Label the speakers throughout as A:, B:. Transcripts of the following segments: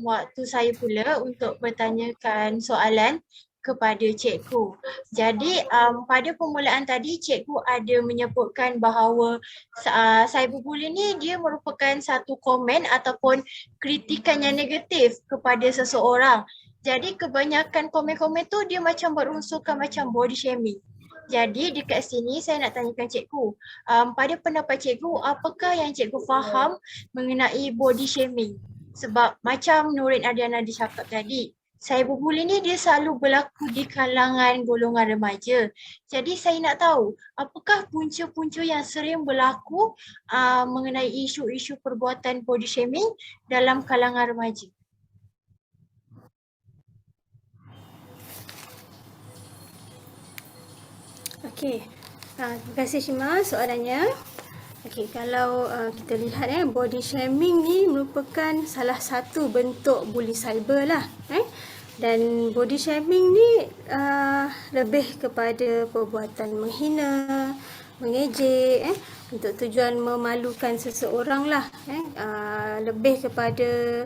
A: waktu saya pula untuk bertanyakan soalan kepada cikgu. Jadi pada permulaan tadi cikgu ada menyebutkan bahawa cyberbullying ni dia merupakan satu komen ataupun kritikan yang negatif kepada seseorang. Jadi kebanyakan komen-komen tu dia macam berunsurkan macam body shaming. Jadi dekat sini saya nak tanyakan cikgu, pada pendapat cikgu, apakah yang cikgu faham mengenai body shaming? Sebab macam Nurin Adiana dicakap tadi, cyberbullying ni dia selalu berlaku di kalangan golongan remaja. Jadi saya nak tahu, apakah punca-punca yang sering berlaku mengenai isu-isu perbuatan body shaming dalam kalangan remaja?
B: Okey, terima kasih Shima soalannya. Okey, kalau kita lihat body shaming ni merupakan salah satu bentuk bully cyber lah. Dan body shaming ni lebih kepada perbuatan menghina, mengejek, untuk tujuan memalukan seseorang lah. Lebih kepada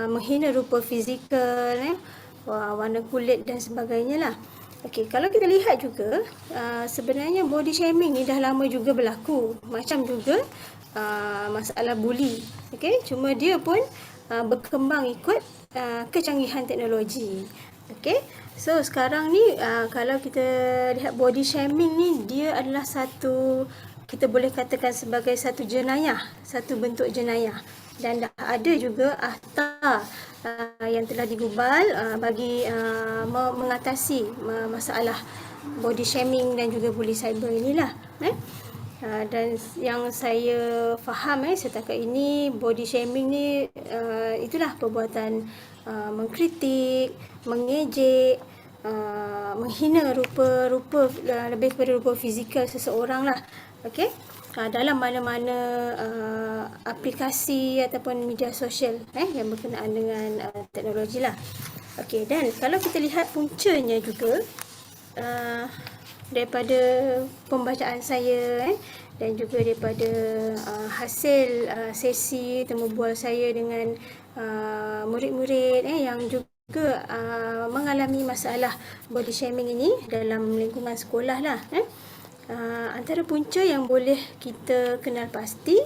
B: menghina rupa fizikal, warna kulit dan sebagainya lah. Okey, kalau kita lihat juga sebenarnya body shaming ni dah lama juga berlaku. Macam juga masalah bully. Okey, cuma dia pun berkembang ikut kecanggihan teknologi. Okey. So sekarang ni kalau kita lihat body shaming ni, dia adalah satu, kita boleh katakan sebagai satu jenayah, satu bentuk jenayah. Dan dah ada juga akta yang telah digubal bagi mengatasi masalah body shaming dan juga bully cyber inilah. Dan yang saya faham setakat ini, body shaming ni itulah perbuatan mengkritik, mengejek, menghina rupa-rupa, lebih kepada rupa fizikal seseorang lah. Okey. Dalam mana-mana aplikasi ataupun media sosial yang berkenaan dengan teknologi lah. Okey, dan kalau kita lihat puncanya juga daripada pembacaan saya dan juga daripada hasil sesi temu bual saya dengan murid-murid yang juga mengalami masalah body shaming ini dalam lingkungan sekolah lah. Antara punca yang boleh kita kenal pasti,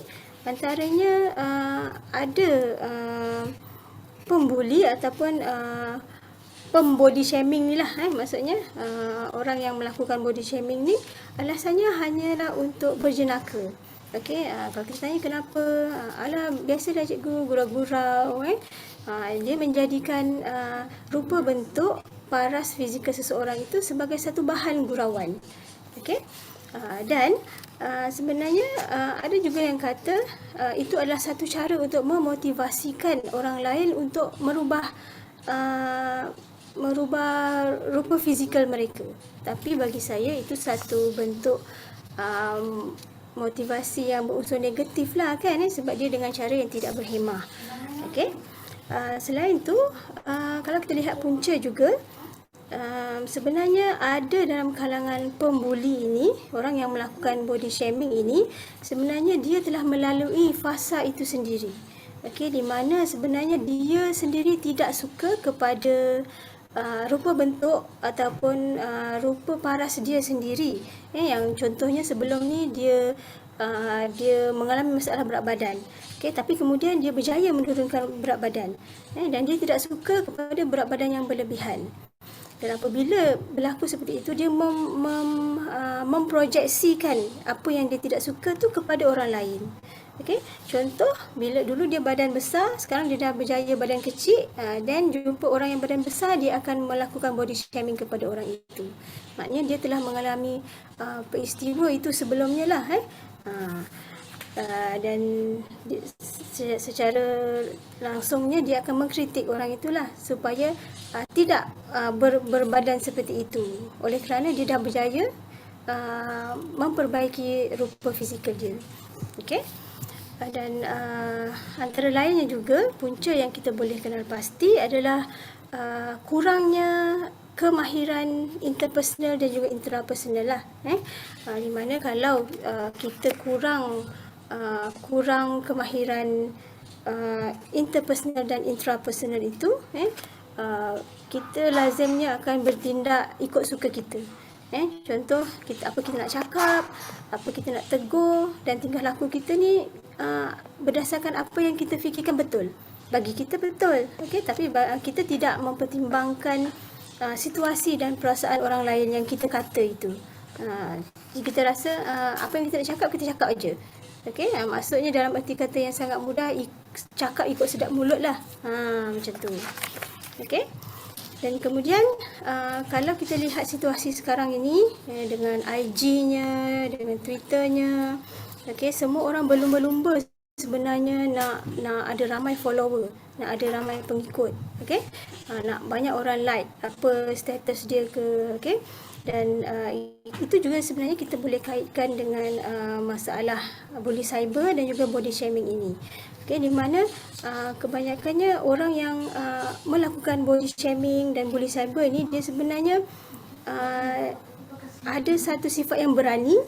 B: antaranya ada pembuli ataupun pembody shaming ni lah. Maksudnya orang yang melakukan body shaming ni alasannya hanyalah untuk berjenaka. Okey, kalau kita tanya kenapa, alah biasalah cikgu, gurau-gurau. Dia menjadikan rupa bentuk paras fizikal seseorang itu sebagai satu bahan gurauan. Okey. Dan sebenarnya ada juga yang kata itu adalah satu cara untuk memotivasikan orang lain untuk merubah rupa fizikal mereka. Tapi bagi saya itu satu bentuk motivasi yang berunsur negatif lah kan, sebab dia dengan cara yang tidak berhemah. Okey. Selain itu, kalau kita lihat punca juga, sebenarnya ada dalam kalangan pembuli ini, orang yang melakukan body shaming ini, sebenarnya dia telah melalui fasa itu sendiri. Okey, di mana sebenarnya dia sendiri tidak suka kepada rupa bentuk ataupun rupa paras dia sendiri. Yang contohnya sebelum ni dia mengalami masalah berat badan. Okay, tapi kemudian dia berjaya menurunkan berat badan. Dan dia tidak suka kepada berat badan yang berlebihan. Dan apabila berlaku seperti itu, dia memprojeksikan apa yang dia tidak suka tu kepada orang lain. Okey, contoh bila dulu dia badan besar, sekarang dia dah berjaya badan kecil, dan jumpa orang yang badan besar, dia akan melakukan body shaming kepada orang itu. Maknanya dia telah mengalami peristiwa itu sebelumnya lah. Dan secara langsungnya dia akan mengkritik orang itulah supaya tidak berbadan seperti itu. Oleh kerana dia dah berjaya memperbaiki rupa fizikal dia. Okey. Dan antara lainnya juga punca yang kita boleh kenal pasti adalah kurangnya kemahiran interpersonal dan juga intrapersonal lah. Di mana kalau kita kurang kemahiran interpersonal dan intrapersonal itu kita lazimnya akan bertindak ikut suka kita. Contoh apa kita nak cakap, apa kita nak tegur, dan tingkah laku kita ni berdasarkan apa yang kita fikirkan betul. Bagi kita betul, tapi kita tidak mempertimbangkan situasi dan perasaan orang lain yang kita kata itu. Kita rasa apa yang kita nak cakap, kita cakap aja. Maksudnya dalam arti kata yang sangat mudah, cakap ikut sedap mulut lah. Macam tu. Dan kemudian kalau kita lihat situasi sekarang ini dengan IG-nya, dengan Twitter-nya, semua orang berlumba-lumba sebenarnya nak ada ramai follower, nak ada ramai pengikut, nak banyak orang like apa status dia ke, dan itu juga sebenarnya kita boleh kaitkan dengan masalah bully cyber dan juga body shaming ini. Di mana kebanyakannya orang yang melakukan body shaming dan bully cyber ini, dia sebenarnya ada satu sifat yang berani.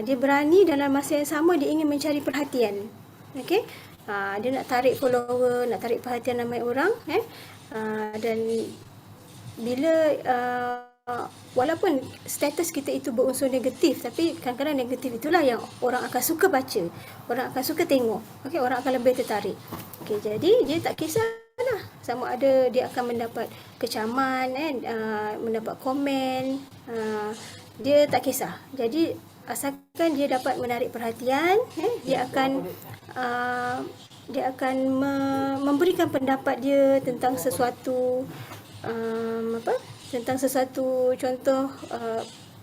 B: Dia berani, dalam masa yang sama dia ingin mencari perhatian. Dia nak tarik follower, nak tarik perhatian ramai orang. Dan bila walaupun status kita itu berunsur negatif, tapi kadang-kadang negatif itulah yang orang akan suka baca, orang akan suka tengok, orang akan lebih tertarik. Jadi dia tak kisahlah sama ada dia akan mendapat kecaman, mendapat komen, dia tak kisah. Jadi asalkan dia dapat menarik perhatian, dia akan memberikan pendapat dia tentang sesuatu, tentang sesuatu, contoh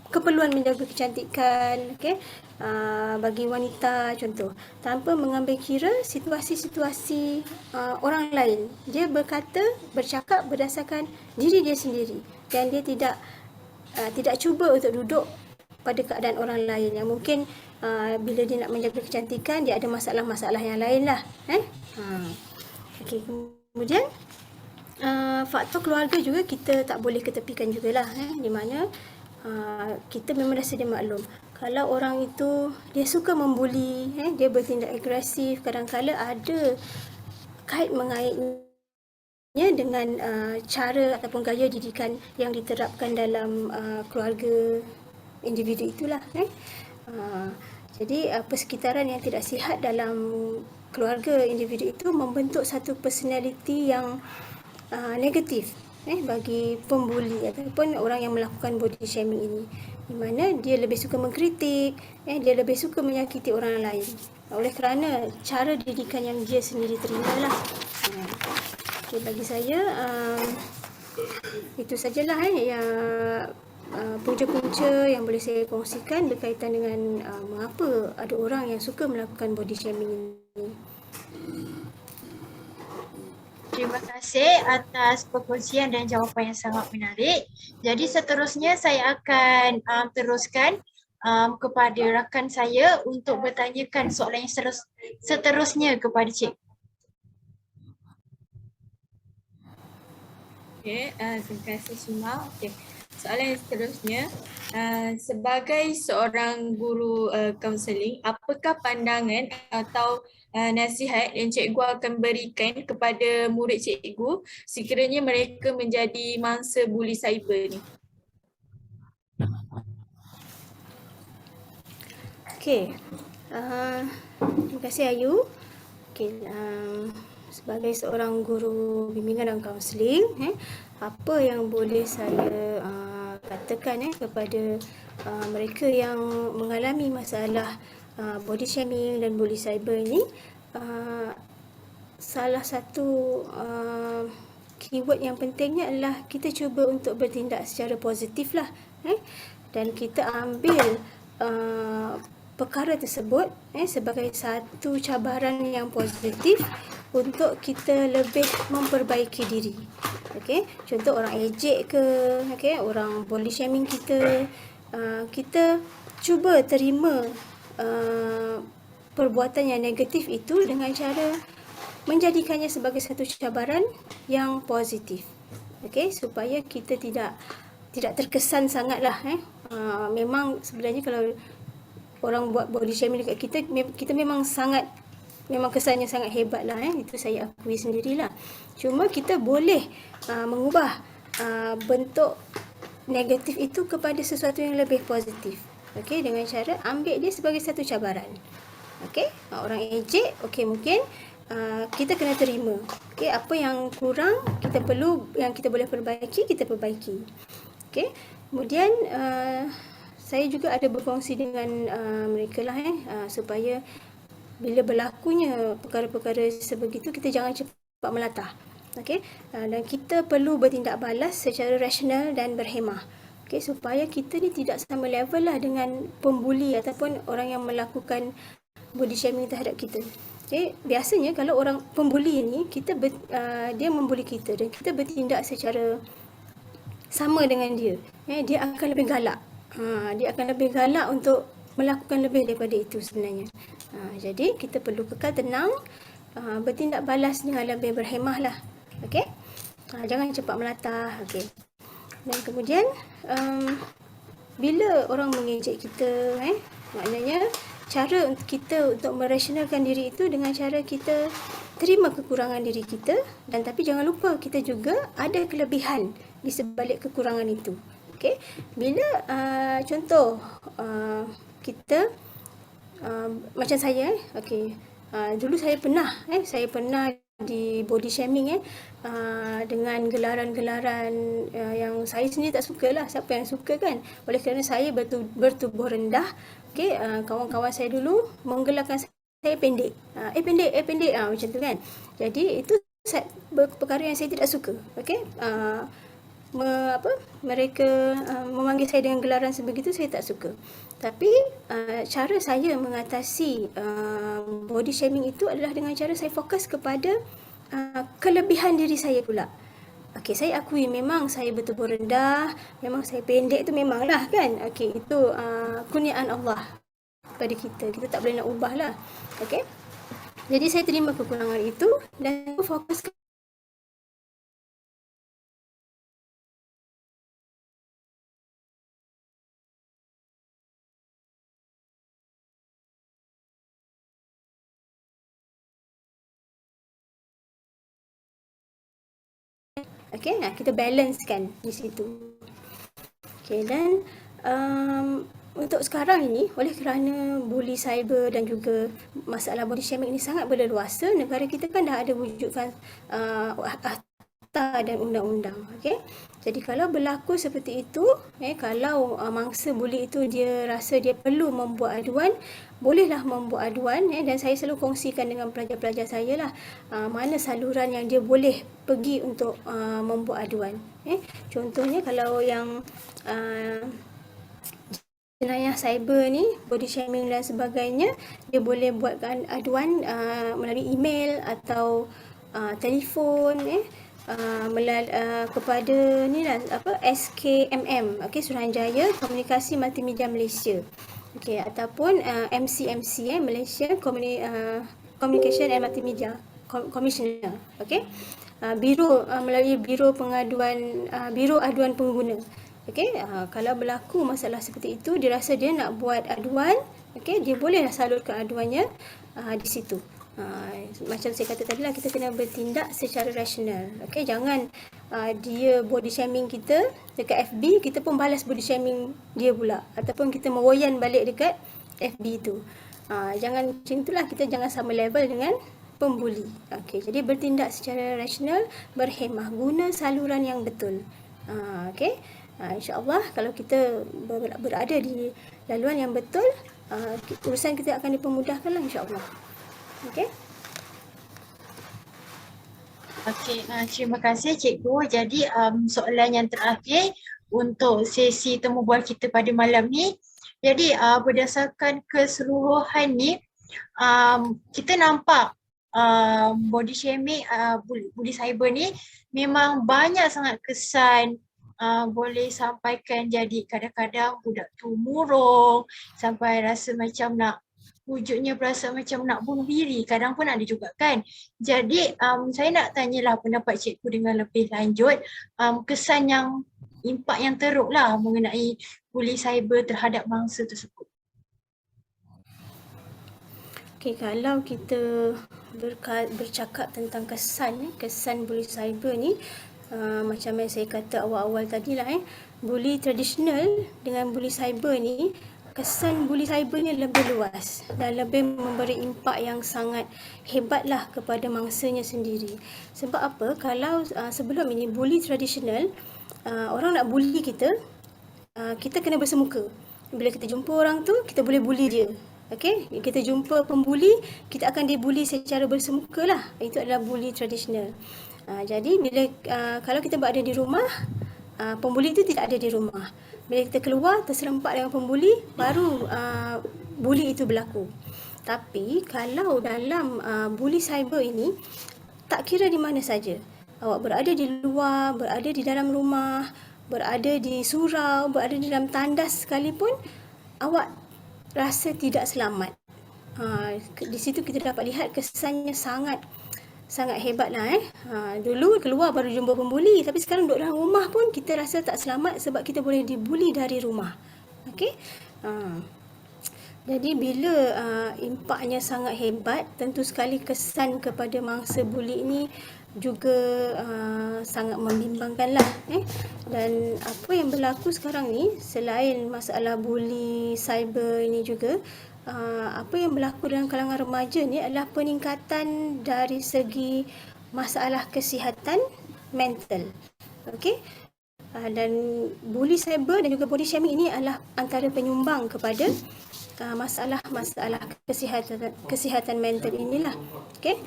B: keperluan menjaga kecantikan, bagi wanita, contoh, tanpa mengambil kira situasi-situasi orang lain. Dia bercakap berdasarkan diri dia sendiri, dan dia tidak cuba untuk duduk pada keadaan orang lain yang mungkin bila dia nak menjaga kecantikan, dia ada masalah-masalah yang lain lah. Kemudian faktor keluarga juga kita tak boleh ketepikan jugalah, di mana kita memang dah sedia maklum kalau orang itu dia suka membuli, dia bertindak agresif, kadang-kala ada kait mengaitnya dengan cara ataupun gaya didikan yang diterapkan dalam keluarga individu itulah. Jadi persekitaran yang tidak sihat dalam keluarga individu itu membentuk satu personality yang negatif bagi pembuli ataupun orang yang melakukan body shaming ini, di mana dia lebih suka mengkritik, dia lebih suka menyakiti orang lain oleh kerana cara didikan yang dia sendiri terimalah. Bagi saya itu sajalah yang punca-punca yang boleh saya kongsikan berkaitan dengan mengapa ada orang yang suka melakukan body shaming ini.
A: Terima kasih atas perkongsian dan jawapan yang sangat menarik. Jadi seterusnya saya akan teruskan kepada rakan saya untuk bertanyakan soalan yang seterusnya kepada Cik.
C: Terima kasih Shima. Soalan yang seterusnya, sebagai seorang guru kaunseling, apakah pandangan atau nasihat yang cikgu akan berikan kepada murid cikgu sekiranya mereka menjadi mangsa buli cyber ni?
B: Terima kasih Ayu. Sebagai seorang guru bimbingan dan kaunseling, apa yang boleh saya katakan kepada mereka yang mengalami masalah body shaming dan bully cyber ini, salah satu keyword yang pentingnya adalah kita cuba untuk bertindak secara positif lah, dan kita ambil perkara tersebut sebagai satu cabaran yang positif untuk kita lebih memperbaiki diri. Contoh orang ejek ke, orang body shaming kita, kita cuba terima perbuatan yang negatif itu dengan cara menjadikannya sebagai satu cabaran yang positif, supaya kita tidak terkesan sangatlah. Memang sebenarnya kalau orang buat body shaming dekat kita, kita memang sangat memang kesannya sangat hebat lah, itu saya akui sendirilah. Cuma kita boleh mengubah bentuk negatif itu kepada sesuatu yang lebih positif. Okey, dengan cara ambil dia sebagai satu cabaran. Okey, orang ejek, okey mungkin kita kena terima. Okey, apa yang kurang kita perlu, yang kita boleh perbaiki, kita perbaiki. Okey, kemudian saya juga ada berkongsi dengan mereka lah supaya bila berlakunya perkara-perkara sebegitu kita jangan cepat melatah. Okey, dan kita perlu bertindak balas secara rasional dan berhemah. Okey, supaya kita ni tidak sama level lah dengan pembuli ataupun orang yang melakukan body shaming terhadap kita. Okey, biasanya kalau orang pembuli ni dia membuli kita dan kita bertindak secara sama dengan dia, dia akan lebih galak. Dia akan lebih galak untuk melakukan lebih daripada itu sebenarnya. Jadi kita perlu kekal tenang, bertindak balas dengan lebih berhemah lah. Okey, jangan cepat melatah. Okey, dan kemudian bila orang mengejek kita, maknanya cara kita untuk merasionalkan diri itu dengan cara kita terima kekurangan diri kita, dan tapi jangan lupa kita juga ada kelebihan di sebalik kekurangan itu. Okey, bila contoh kita macam saya, okey, dulu saya pernah di body shaming dengan gelaran-gelaran yang saya sendiri tak suka lah. Siapa yang suka kan? Oleh kerana saya bertubuh rendah, okey, kawan-kawan saya dulu menggelarkan saya pendek. Pendek macam tu kan. Jadi itu perkara yang saya tidak suka. Okey, mereka memanggil saya dengan gelaran sebegitu, saya tak suka. Tapi cara saya mengatasi body shaming itu adalah dengan cara saya fokus kepada kelebihan diri saya pula. Okey, saya akui memang saya bertubuh rendah, memang saya pendek tu memanglah kan. Okey, itu kurniaan Allah pada kita. Kita tak boleh nak ubah lah. Okey, jadi saya terima kekurangan itu dan fokus okey, kita balancekan di situ. Okey, dan untuk sekarang ini, oleh kerana bully cyber dan juga masalah body shaming ini sangat berleluasa, negara kita kan dah ada wujudkan akta dan undang-undang. Okey, jadi kalau berlaku seperti itu, kalau mangsa bully itu dia rasa dia perlu membuat aduan, bolehlah membuat aduan, dan saya selalu kongsikan dengan pelajar-pelajar saya lah mana saluran yang dia boleh pergi untuk membuat aduan. Contohnya kalau yang jenayah cyber ni, body shaming dan sebagainya, dia boleh buatkan aduan melalui email atau telefon, kepada ni lah SKMM, Suruhanjaya Komunikasi Multimedia Malaysia. Okey, ataupun MCMC, Malaysia Communication and Multimedia Commissioner. Okey, melalui biro pengaduan, biro aduan pengguna. Okey, kalau berlaku masalah seperti itu, dia rasa dia nak buat aduan, okey, dia bolehlah salurkan aduannya di situ. Macam saya kata tadi lah, kita kena bertindak secara rasional. Okey, jangan dia body shaming kita dekat FB, kita pun balas body shaming dia pula, ataupun kita meroyan balik dekat FB tu. Jangan macam itulah, kita jangan sama level dengan pembuli. Okey, jadi bertindak secara rasional, berhemah, guna saluran yang betul. Okey, insya-Allah kalau kita berada di laluan yang betul, urusan kita akan dipermudahkanlah insya-Allah. Okey.
A: Okey, terima kasih Cikgu. Jadi soalan yang terakhir untuk sesi temu bual kita pada malam ni. Jadi berdasarkan keseluruhan ni, kita nampak body shaming, bully cyber ni memang banyak sangat kesan, boleh sampaikan jadi kadang-kadang budak tu murung sampai rasa macam nak, wujudnya berasa macam nak bunuh diri, kadang pun ada juga kan. Jadi saya nak tanyalah pendapat cikgu dengan lebih lanjut, kesan yang, impak yang teruk lah mengenai bully cyber terhadap mangsa tersebut.
B: Okey, kalau kita bercakap tentang kesan bully cyber ni, macam yang saya kata awal-awal tadi lah, bully tradisional dengan bully cyber ni, kesan bully cyber ni lebih luas dan lebih memberi impak yang sangat hebat lah kepada mangsanya sendiri. Sebab apa? Kalau sebelum ini bully tradisional, orang nak bully kita, kita kena bersemuka. Bila kita jumpa orang tu, kita boleh bully dia. Okey, kita jumpa pembuli, kita akan dibuli secara bersemuka lah. Itu adalah bully tradisional. Jadi bila kalau kita berada di rumah, pembuli itu tidak ada di rumah. Bila kita keluar terserempak dengan pembuli, baru bully itu berlaku. Tapi kalau dalam bully cyber ini, tak kira di mana saja. Awak berada di luar, berada di dalam rumah, berada di surau, berada di dalam tandas sekalipun, awak rasa tidak selamat. Di situ kita dapat lihat kesannya sangat hebat lah. Dulu keluar baru jumpa pembuli, tapi sekarang duduk dalam rumah pun kita rasa tak selamat sebab kita boleh dibuli dari rumah. Okey. Jadi bila impaknya sangat hebat, tentu sekali kesan kepada mangsa buli ini juga sangat membimbangkan lah. Dan apa yang berlaku sekarang ni, selain masalah buli cyber ini juga, apa yang berlaku dalam kalangan remaja ni adalah peningkatan dari segi masalah kesihatan mental. Okey. Dan buli cyber dan juga body shaming ini adalah antara penyumbang kepada masalah kesihatan mental inilah. Okey.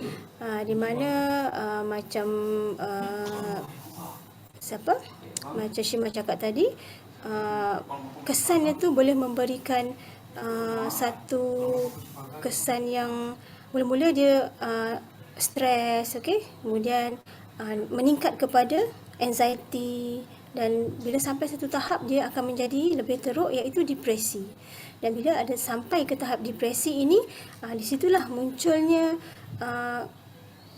B: Di mana macam macam Syima cakap tadi, kesannya tu boleh memberikan satu kesan yang mula-mula dia stres, okey, kemudian meningkat kepada anxiety, dan bila sampai satu tahap dia akan menjadi lebih teruk, iaitu depresi. Dan bila ada sampai ke tahap depresi ini, di situlah munculnya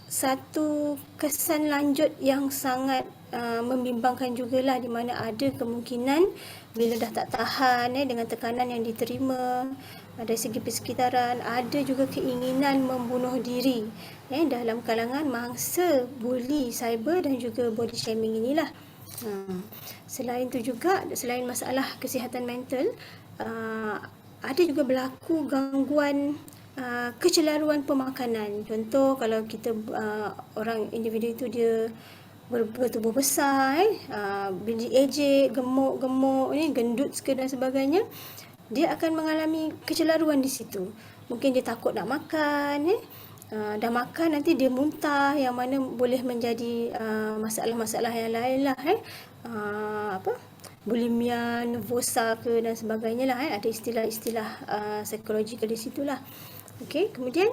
B: satu kesan lanjut yang sangat membimbangkan jugalah, di mana ada kemungkinan bila dah tak tahan dengan tekanan yang diterima dari segi persekitaran, ada juga keinginan membunuh diri dalam kalangan mangsa buli cyber dan juga body shaming inilah. Selain tu juga, selain masalah kesihatan mental, ada juga berlaku gangguan kecelaruan pemakanan. Contoh, kalau kita orang individu itu dia bertubuh besar, bila ejek, gemuk, gendut dan sebagainya, dia akan mengalami kecelaruan di situ. Mungkin dia takut nak makan, dah makan nanti dia muntah, yang mana boleh menjadi masalah-masalah yang lain lah, bulimia nervosa ke dan sebagainya lah. Ada istilah-istilah psikologikal di situlah. Okey, kemudian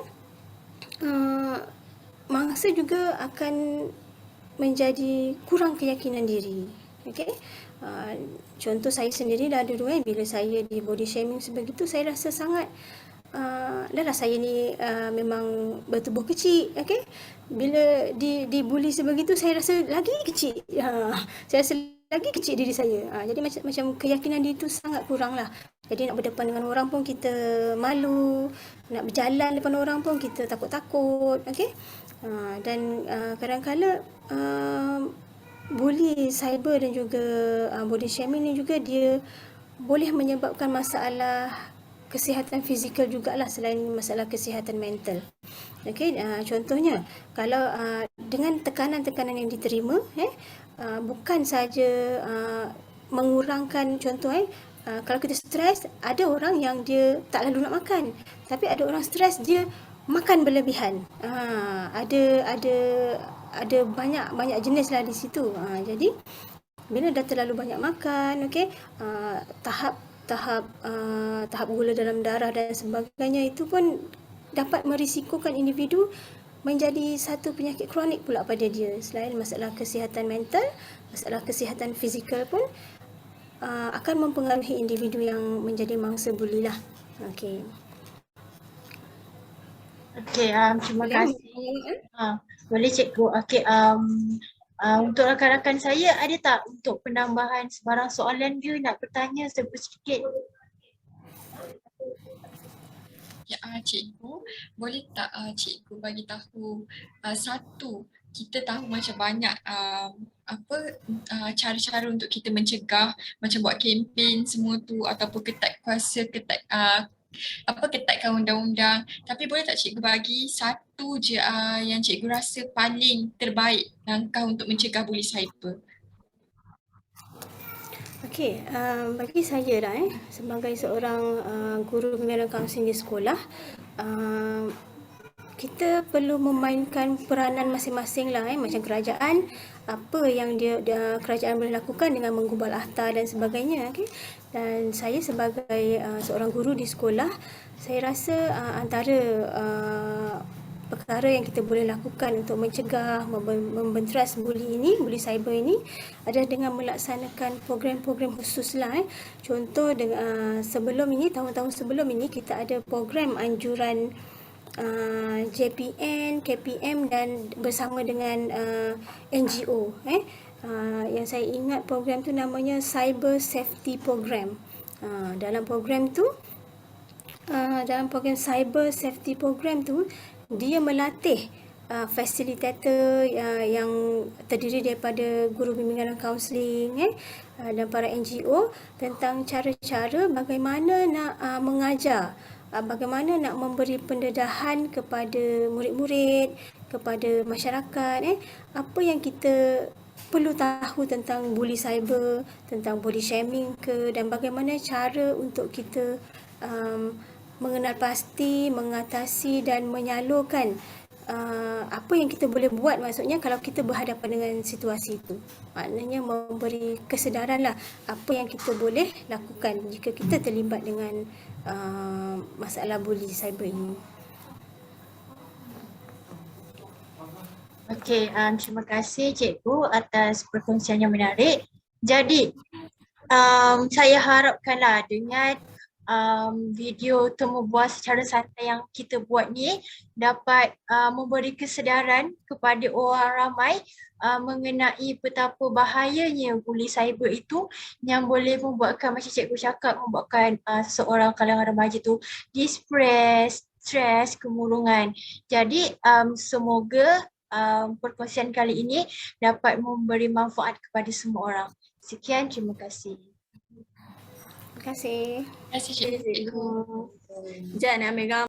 B: mangsa juga akan menjadi kurang keyakinan diri. Okey, contoh saya sendiri dah dulu, bila saya di body shaming sebegitu, saya rasa sangat dah saya ni memang bertubuh kecil. Okey, bila dibuli sebegitu, saya rasa lagi kecil. Saya rasa lagi kecil diri saya. Jadi macam keyakinan diri tu sangat kurang lah. Jadi nak berdepan dengan orang pun kita malu, nak berjalan depan orang pun kita takut-takut. Okey. Dan kadang-kadang bully cyber dan juga body shaming ni juga dia boleh menyebabkan masalah kesihatan fizikal jugalah, selain masalah kesihatan mental. Okey, contohnya kalau dengan tekanan-tekanan yang diterima, bukan saja mengurangkan, contoh kalau kita stres, ada orang yang dia tak lalu nak makan, tapi ada orang stres dia makan berlebihan. Ada banyak jenis lah di situ. Jadi bila dah terlalu banyak makan, okey, tahap gula dalam darah dan sebagainya, itu pun dapat merisikokan individu menjadi satu penyakit kronik pula pada dia. Selain masalah kesihatan mental, masalah kesihatan fizikal pun akan mempengaruhi individu yang menjadi mangsa buli lah. Okey.
A: Okey, terima kasih. Boleh cikgu. Okey, untuk rakan-rakan saya, ada tak untuk penambahan sebarang soalan dia nak bertanya sedikit?
D: Ya, cikgu, boleh tak cikgu bagi tahu satu, kita tahu macam banyak cara-cara untuk kita mencegah, macam buat kempen semua tu ataupun ketat kuasa, ketatkan undang-undang. Tapi boleh tak cikgu bagi satu je yang cikgu rasa paling terbaik langkah untuk mencegah buli cyber?
B: Okey, bagi saya lah sebagai seorang guru pembinaan kaunseling di sekolah, kita perlu memainkan peranan masing-masing lah macam kerajaan, apa yang kerajaan boleh lakukan dengan menggubal akta dan sebagainya. Okay? Dan saya sebagai seorang guru di sekolah, saya rasa antara perkara yang kita boleh lakukan untuk mencegah, membenteras buli cyber ini adalah dengan melaksanakan program-program khusus lah. Contoh sebelum ini, tahun-tahun sebelum ini kita ada program anjuran JPN, KPM dan bersama dengan NGO. Yang saya ingat program tu namanya Cyber Safety Program. Dalam program Cyber Safety Program tu, dia melatih fasilitator yang terdiri daripada guru bimbingan dan kaunseling dan para NGO tentang cara-cara bagaimana nak mengajar, bagaimana nak memberi pendedahan kepada murid-murid, kepada masyarakat, apa yang kita perlu tahu tentang buli cyber, tentang body shaming dan bagaimana cara untuk kita mengenal pasti, mengatasi dan menyalurkan apa yang kita boleh buat, maksudnya kalau kita berhadapan dengan situasi itu. Maknanya memberi kesedaran lah apa yang kita boleh lakukan jika kita terlibat dengan masalah buli cyber ini.
A: Okey, terima kasih cikgu atas perkongsian yang menarik. Jadi, saya harapkanlah dengan video temu bual secara santai yang kita buat ni dapat memberi kesedaran kepada orang ramai mengenai betapa bahayanya buli cyber itu yang boleh membuatkan, macam cikgu cakap, membuatkan seorang kalangan remaja tu stres, kemurungan. Jadi semoga perkongsian kali ini dapat memberi manfaat kepada semua orang. Sekian, terima kasih.
B: Terima kasih.
D: Terima kasih cikgu.
C: Sekejap nak ambil gambar.